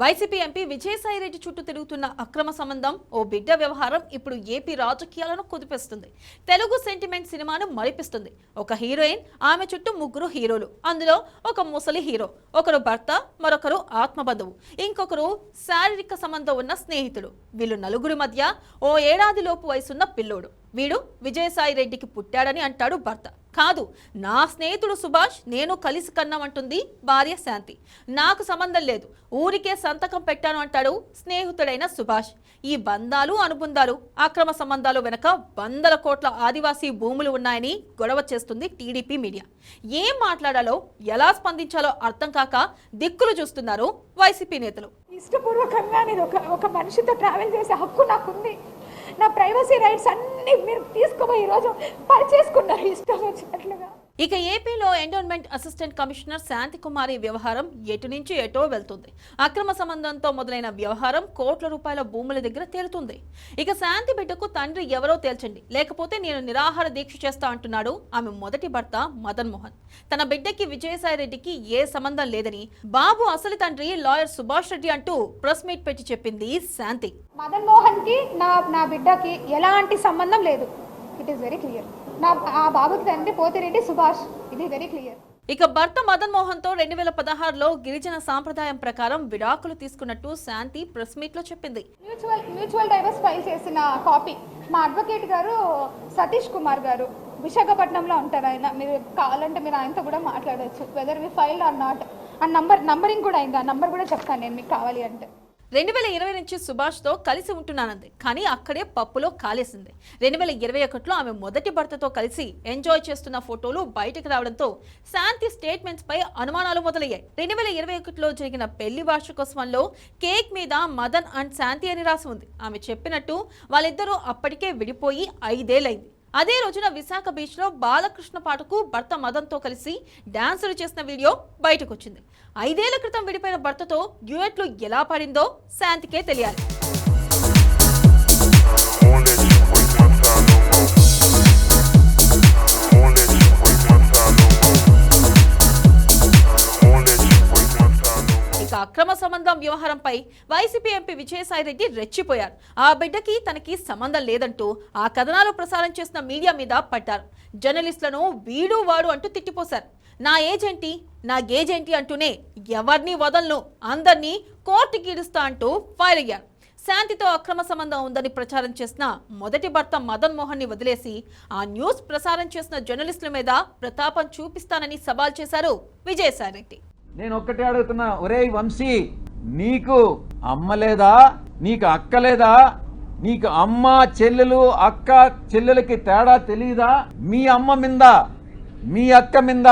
YCP MP Vijayasai Reddy చుట్టూ తిరుగుతున్న అక్రమ సంబంధం ఓ బిడ్డ వ్యవహారం ఇప్పుడు ఏపీ రాజకీయాలను కుదిపేస్తుంది. తెలుగు సెంటిమెంట్ సినిమాను మరిపిస్తుంది. ఒక హీరోయిన్, ఆమె చుట్టూ ముగ్గురు హీరోలు. అందులో ఒక ముసలి హీరో, ఒకరు భర్త, మరొకరు ఆత్మబంధువు, ఇంకొకరు శారీరక సంబంధం ఉన్న స్నేహితులు. వీళ్ళు నలుగురి మధ్య ఓ ఏడాదిలోపు వయసున్న పిల్లోడు. వీడు విజయసాయిరెడ్డికి పుట్టాడని అంటాడు భర్త. కాదు, నా స్నేహితుడు సుభాష్, నేను కలిసి కన్నామంటుంది భార్య శాంతి. నాకు సంబంధం లేదు, ఊరికే సంతకం పెట్టాను అంటాడు స్నేహితుడైన సుభాష్. ఈ బంధాలు అనుబంధాలు, అక్రమ సంబంధాలు వెనక వందల కోట్ల ఆదివాసీ భూములు ఉన్నాయని గొడవ చేస్తుంది టీడీపీ మీడియా. ఏం మాట్లాడాలో, ఎలా స్పందించాలో అర్థం కాక దిక్కులు చూస్తున్నారు వైసీపీ నేతలు. ఇష్టపూర్వకంగా నేను ఒక మనిషితో ట్రావెల్ చేసే హక్కు నాకుంది. నా ప్రైవసీ రైట్స్ అన్ని మీరు తీసుకోబోయి ఈరోజు పరిచేసుకున్నారు ఇష్టం వచ్చినట్లుగా. ఇక ఏపీలో ఎండోన్మెంట్ అసిస్టెంట్ కమిషనర్ శాంతి కుమారి వ్యవహారం ఎటు నుంచి ఎటో వెళ్తుంది. అక్రమ సంబంధంతో మొదలైన వ్యవహారం కోట్ల రూపాయల భూముల దగ్గర తేలుతుంది. ఇక శాంతి బిడ్డకు తండ్రి ఎవరో తేల్చండి, లేకపోతే నేను నిరాహార దీక్ష చేస్తా అంటున్నాడు ఆమె మొదటి భర్త మదన్ మోహన్. తన బిడ్డకి విజయసాయిరెడ్డికి ఏ సంబంధం లేదని, బాబు అసలు తండ్రి లాయర్ సుభాష్ రెడ్డి అంటూ ప్రెస్ మీట్ పెట్టి చెప్పింది శాంతి. మదన్ మోహన్ కి నా బిడ్డకి ఎలాంటి సంబంధం లేదు. It is very clear. ఆ బాబుకి తండ్రి పోతిరెడ్డి సుభాష్, ఇది వెరీ క్లియర్. ఇక భర్త మదన్ మోహన్ తో 2016లో గిరిజన సాంప్రదాయం ప్రకారం విడాకులు తీసుకున్నట్టు శాంతి ప్రెస్ మీట్ లో చెప్పింది. మ్యూచువల్ డైవర్స్ ఫైల్ చేసిన కాపీ మా అడ్వకేట్ గారు సతీష్ కుమార్ గారు విశాఖపట్నంలో ఉంటారు. ఆయన మీరు కావాలంటే మీరు ఆయనతో కూడా మాట్లాడవచ్చు. Whether we file or not. ఆ నంబరింగ్ కూడా అయింది. ఆ నంబర్ కూడా చెప్తాను నేను మీకు కావాలి అంటే. 2020 నుంచి సుభాష్ తో కలిసి ఉంటున్నానంది, కానీ అక్కడే పప్పులో కాలేసింది. 2021లో ఆమె మొదటి భర్తతో కలిసి ఎంజాయ్ చేస్తున్న ఫోటోలు బయటకు రావడంతో శాంతి స్టేట్మెంట్స్ పై అనుమానాలు మొదలయ్యాయి. 2021లో జరిగిన పెళ్లి వార్షికోత్సవంలో కేక్ మీద మదన్ అండ్ శాంతి అని రాసి ఉంది. ఆమె చెప్పినట్టు వాళ్ళిద్దరూ అప్పటికే విడిపోయి 5 ఏళ్లైంది. అదే రోజున విశాఖ బీచ్ లో బాలకృష్ణ పాటకు భర్త మదన్ తో కలిసి డాన్సులు చేసిన వీడియో బయటకు వచ్చింది. 5 ఏళ్ల క్రితం విడిపోయిన భర్తతో డ్యూయెట్లు ఎలా పాడిందో శాంతికే తెలియాలి. అక్రమ సంబంధం వ్యవహారంపై వైసీపీ ఎంపీ విజయసాయిరెడ్డి రెచ్చిపోయారు. ఆ బిడ్డకి తనకి సంబంధం లేదంటూ ఆ కథనాలు ప్రసారం చేసిన మీడియా మీద పడ్డారు. జర్నలిస్టులను వీడు వాడు అంటూ తిట్టిపోశారు. నా ఏజెంటి, నా గేజెంటి అంటూనే ఎవరిని వదలను, అందరినీ కోర్టుకి ఈడుస్తా అంటూ ఫైర్ అయ్యారు. శాంతితో అక్రమ సంబంధం ఉందని ప్రచారం చేసిన మొదటి భర్త మదన్ మోహన్ ని వదిలేసి ఆ న్యూస్ ప్రసారం చేసిన జర్నలిస్టుల మీద ప్రతాపం చూపిస్తానని సవాల్ చేశారు విజయసాయిరెడ్డి. నేను ఒక్కటే అడుగుతున్నా, ఒరేయ్ వంశీ, నీకు అమ్మ లేదా, నీకు అక్క లేదా, నీకు అమ్మ చెల్లెలు అక్క చెల్లెలకి తేడా తెలియదా? మీ అమ్మ మీద, మీ అక్క మీద,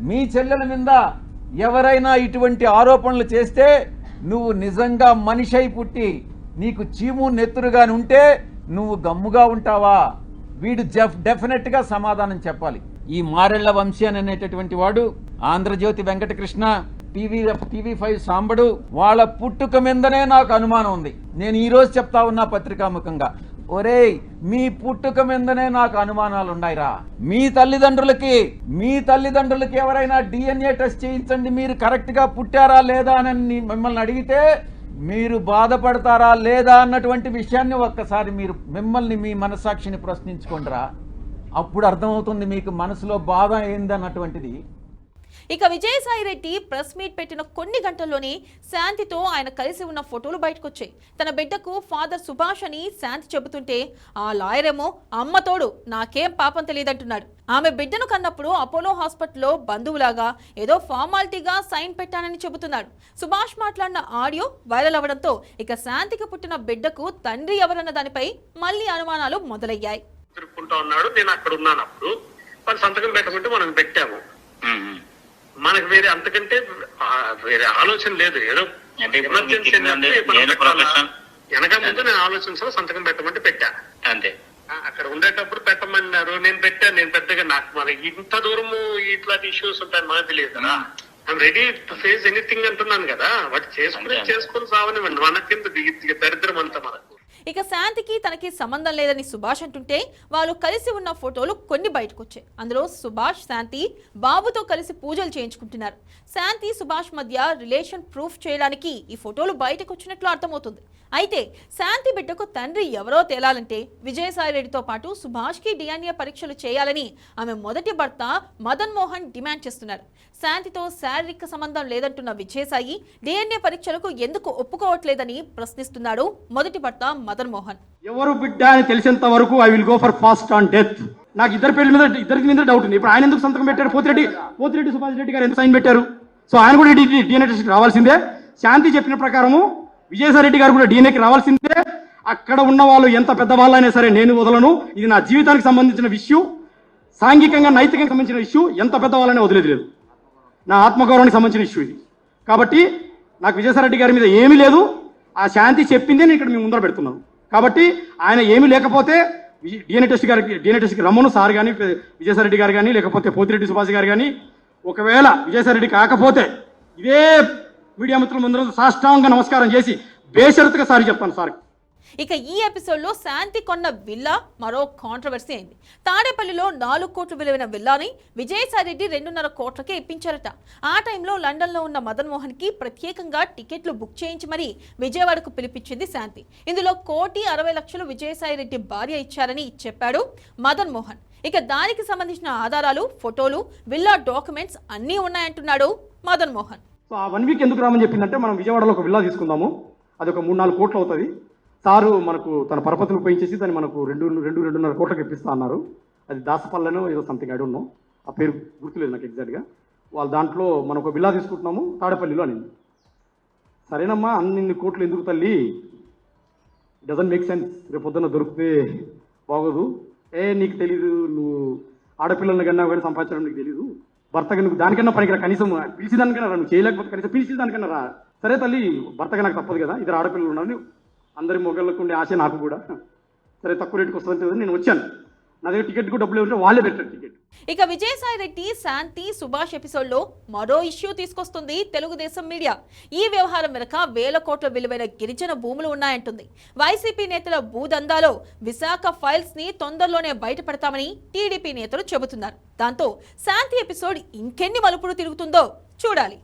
మీ చెల్లెల మీద ఎవరైనా ఇటువంటి ఆరోపణలు చేస్తే నువ్వు నిజంగా మనిషి అయి పుట్టి నీకు చీము నెత్తురుగాని ఉంటే నువ్వు గమ్ముగా ఉంటావా? వీడు డెఫినెట్ గా సమాధానం చెప్పాలి. ఈ మారెళ్ల వంశీ అనేటటువంటి వాడు, ఆంధ్రజ్యోతి వెంకటకృష్ణ, టీవీ5 సాంబడు, వాళ్ళ పుట్టుక మీదనే నాకు అనుమానం ఉంది. నేను ఈ రోజు చెప్తా ఉన్నా పత్రికాముఖంగా, ఒరేయ్ మీ పుట్టుక మీదనే నాకు అనుమానాలు ఉన్నాయిరా. మీ తల్లిదండ్రులకి ఎవరైనా DNA టెస్ట్ చేయించండి, మీరు కరెక్ట్ గా పుట్టారా లేదా అని మిమ్మల్ని అడిగితే మీరు బాధపడతారా లేదా అన్నటువంటి విషయాన్ని ఒక్కసారి మీరు మిమ్మల్ని మీ మనసాక్షిని ప్రశ్నించుకోండిరా. అప్పుడు అర్థమవుతుంది మీకు మనసులో బాధ ఏందన్నటువంటిది. ఇక విజయసాయిరెడ్డి ప్రెస్ మీట్ పెట్టిన కొన్ని గంటల్లోనే శాంతితో ఆయన కలిసి ఉన్న ఫోటోలు బయటకు వచ్చాయి. తన బిడ్డకు ఫాదర్ సుభాష్ అని శాంతి చెబుతుంటే ఆ లాయర్ ఏమో అమ్మతోడు నాకేం పాపం తెలియదంటున్నాడు. ఆమె బిడ్డను కన్నప్పుడు అపోలో హాస్పిటల్లో బంధువులాగా ఏదో ఫార్మాలిటీగా సైన్ పెట్టానని చెబుతున్నాడు. సుభాష్ మాట్లాడిన ఆడియో వైరల్ అవ్వడంతో ఇక శాంతికి పుట్టిన బిడ్డకు తండ్రి ఎవరన్న దానిపై మళ్లీ అనుమానాలు మొదలయ్యాయి. ఉన్నాడు, నేను అక్కడ ఉన్నానప్పుడు వాళ్ళు సంతకం పెట్టమంటే మనం పెట్టాము. మనకు వేరే అంతకంటే వేరే ఆలోచన లేదు. ఏదో ఎమర్జెన్సీ వెనక ముందు నేను ఆలోచించా, సంతకం పెట్టమంటే పెట్టా అంతే. అక్కడ ఉండేటప్పుడు పెట్టమన్నారు, నేను పెట్టాను. నేను పెద్దగా నాకు మనకి ఇంత దూరము ఇట్లాంటి ఇష్యూస్ ఉంటాయని మనకు తెలియదు కదా. I'm ready to face anything అంటున్నాను కదా. వాటి చేసుకుని సావనివ్వండి, మన కింద దరిద్రం అంతా మనకు. ఇక శాంతికి తనకి సంబంధం లేదని సుభాష్ అంటుంటే వాళ్ళు కలిసి ఉన్న ఫోటోలు కొన్ని బయటకు వచ్చాయి. అందులో సుభాష్ శాంతి బాబుతో కలిసి పూజలు చేయించుకుంటున్నారు. శాంతి సుభాష్ మధ్య రిలేషన్ ప్రూఫ్ చేయడానికి ఈ ఫోటోలు బయటకు వచ్చినట్లు అర్థమవుతుంది. అయితే శాంతి బిడ్డకు తండ్రి ఎవరో తేలాలంటే విజయసాయిరెడ్డితో పాటు సుభాష్కి DNA పరీక్షలు చేయాలని ఆమె మొదటి భర్త మదన్ మోహన్ డిమాండ్ చేస్తున్నారు. శాంతితో శారీరక సంబంధం లేదంటున్న విజయసాయి DNA పరీక్షలకు ఎందుకు ఒప్పుకోవట్లేదని ప్రశ్నిస్తున్నాడు మొదటి భర్త మదన్ మోహన్. ఎవరు బిడ్డ అని తెలిసేంత వరకు I will go for fast on death. నాకు ఇద్దరి మీద డౌట్ ఉంది. ఇప్పుడు ఆయన ఎందుకు సంతకం పెట్టారు? పోతిరెడ్డి సుభాష్ రెడ్డి గారు ఎందుకు సైన్ పెట్టారు? సో ఆయన కూడా DNA టెస్ట్ రావాల్సిందే. శాంతి చెప్పిన ప్రకారము విజయసాయి రెడ్డి గారు కూడా DNAకి రావాల్సిందే. అక్కడ ఉన్న వాళ్ళు ఎంత పెద్దవాళ్ళైనా సరే నేను వదలను. ఇది నా జీవితానికి సంబంధించిన ఇష్యూ, సాంఘికంగా నైతికంగా సంబంధించిన ఇష్యూ. ఎంత పెద్దవాళ్ళనే వదిలేదు లేదు. నా ఆత్మగౌరవానికి సంబంధించిన ఇష్యూ ఇది. కాబట్టి నాకు విజయసాయి రెడ్డి గారి మీద ఏమీ లేదు. ఆ శాంతి చెప్పిందే నేను ఇక్కడ మీ ముందర పెడుతున్నాను. కాబట్టి ఆయన ఏమీ లేకపోతే DNA టెస్ట్కి రమ్మను సార్ కానీ విజయసాయి రెడ్డి గారు కానీ లేకపోతే పోతిరెడ్డి సుభాష్ గారు కానీ. ఒకవేళ విజయసాయి రెడ్డి కాకపోతే ఇదే మీడియా మిత్రుల ముందర సాష్టాంగ నమస్కారం చేసి బేషరతుగా సారీ చెప్తాను సార్. ఇక ఈ ఎపిసోడ్లో శాంతి కొన్న విల్లా మరో కాంట్రవర్సీ అయింది. తాడేపల్లిలో 4 కోట్లు విలువైన విల్లాని విజయసాయిరెడ్డి 2.5 కోట్లకే ఇప్పించారట. ఆ టైంలో లండన్లో ఉన్న మదన్ మోహన్కి ప్రత్యేకంగా టికెట్లు బుక్ చేయించి మరీ విజయవాడకు పిలిపించింది శాంతి. ఇందులో 1,60,00,000 విజయసాయిరెడ్డి భార్య ఇచ్చారని చెప్పాడు మదన్ మోహన్. ఇక దానికి సంబంధించిన ఆధారాలు, ఫోటోలు, విల్లా డాక్యుమెంట్స్ అన్నీ ఉన్నాయంటున్నాడు మదన్ మోహన్. సో ఆ 1 వీక్ ఎందుకు రామని చెప్పిందంటే, మనం విజయవాడలో ఒక విల్లా తీసుకుందాము, అది ఒక 3-4 కోట్లు అవుతుంది. సారు మనకు తన పరపతులు ఉపయోగించేసి దాన్ని మనకు 2.5 కోట్లకు ఇప్పిస్తా అన్నారు. అది దాసపల్లెనో ఏదో సంథింగ్ ఐ డోంట్ నో, ఆ పేరు గుర్తులేదు నాకు ఎగ్జాక్ట్గా. వాళ్ళు దాంట్లో మనం ఒక విల్లా తీసుకుంటున్నాము తాడేపల్లిలో అని. సరేనమ్మా, అన్ని కోట్లు ఎందుకు తల్లి, డజంట్ మేక్ సెన్స్. రేపు పొద్దున్న దొరికితే బాగోదు. నీకు తెలీదు, నువ్వు ఆడపిల్లల కన్నా కానీ సంపాదించడం నీకు తెలీదు, భర్తగా నువ్వు దానికన్నా పనికిరా, కనీసం పిలిచేదానికన్నా రా, నువ్వు చేయలేకపోతే కనీసం పిలిచేదానికన్నా రా. సరే తల్లి, భర్తగా నాకు తప్పదు కదా, ఇద్దరు ఆడపిల్లలు ఉన్నారు, అందరి మొగళ్ళకు ఉండే ఆశ నాకు కూడా. సరే తక్కువ రేటుకి వస్తుంది, నేను వచ్చాను, నా దగ్గర టికెట్ కూడా డబ్బులు ఉంటే వాళ్ళే పెట్టారు టికెట్. ఇక విజయసాయి రెడ్డి శాంతి సుభాష్ ఎపిసోడ్లో మరో ఇష్యూ తీసుకొస్తుంది తెలుగుదేశం మీడియా. ఈ వ్యవహారం వెనుక 1,000 కోట్ల విలువైన గిరిజన భూములు ఉన్నాయంటుంది. వైసీపీ నేతల భూదందాలో విశాఖ ఫైల్స్ ని తొందరలోనే బయటపెడతామని టీడీపీ నేతలు చెబుతున్నారు. దాంతో శాంతి ఎపిసోడ్ ఇంకెన్ని మలుపులు తిరుగుతుందో చూడాలి.